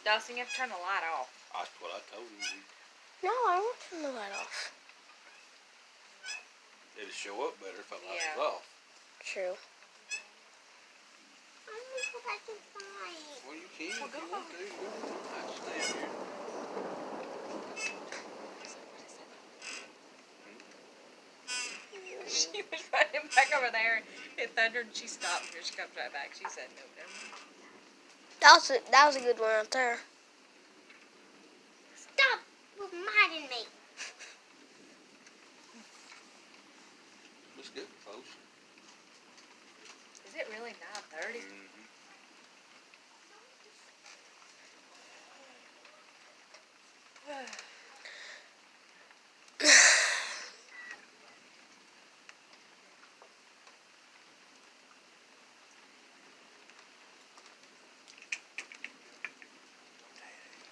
Dawson, you have to turn the light off. That's what I told him. No, I won't turn the light off. It'd show up better if I light it Yeah. off. True. I'm gonna go back inside. Well, you can Well, if go you want to. I just stand here. She was running back over there. It thundered and she stopped. Here she comes right back. She said, no, never mind. That was a good one right there. Stop reminding me. It's good, folks. Is it really 9:30?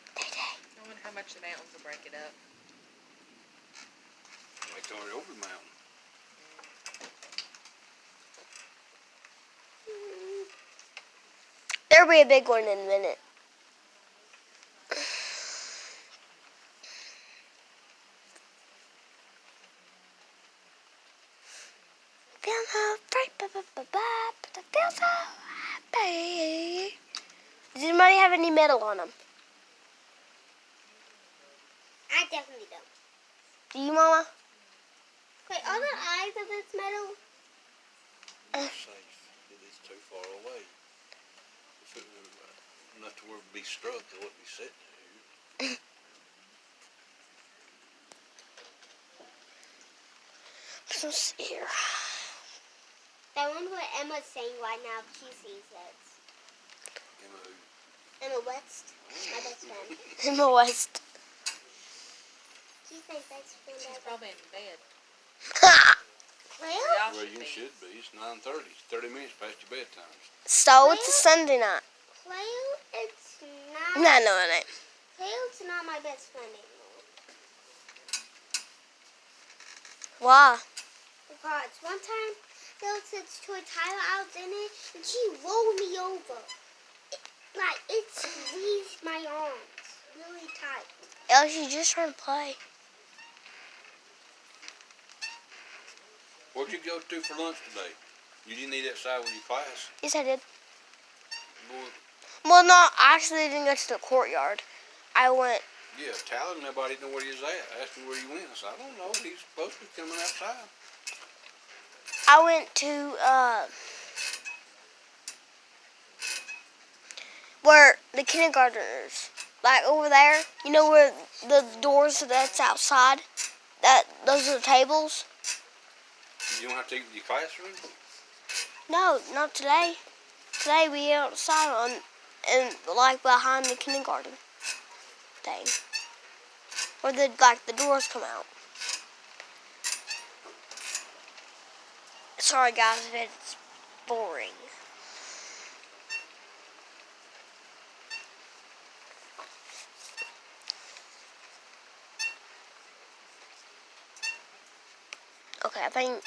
I wonder how much the mountains will break it up. It's already over the mountain. There'll be a big one in a minute. Feel so feel so happy. Does anybody have any metal on them? I definitely don't. Do you, Mama? Wait, are the eyes of this metal? It's safe. It is too far away. If it were enough to where it would be struck, it wouldn't be sitting here. Let's see here. I wonder what Emma's saying right now if she sees this. Emma who? Emma West, my best friend. Emma West. She's my best friend She's ever. probably in bed. Well, Y'all Well, should you be. should be. It's 9:30. It's 30 minutes past your bedtime. So it's a Sunday night. Cleo, it's not. No, it ain't. Cleo's not my best friend anymore. Why? Because one time, Cleo said to a Tyler I was in it, and she rolled me over. It squeezed my arms really tight. Elsie, you just trying to play. Where'd you go to for lunch today? You didn't eat outside with your class? Yes, I did. Boy, Well, no, I actually didn't go to the courtyard. I went. yeah, Tyler, nobody didn't know where he was at. I asked him where he went. I said, I don't know. He's supposed to be coming outside. I went to where the kindergartners, like over there. You know where the doors that's outside. Those are the tables. You don't have to eat with your classroom? No, not today. Today we outside and like behind the kindergarten thing, where the doors come out. Sorry guys if it's boring. Okay, I think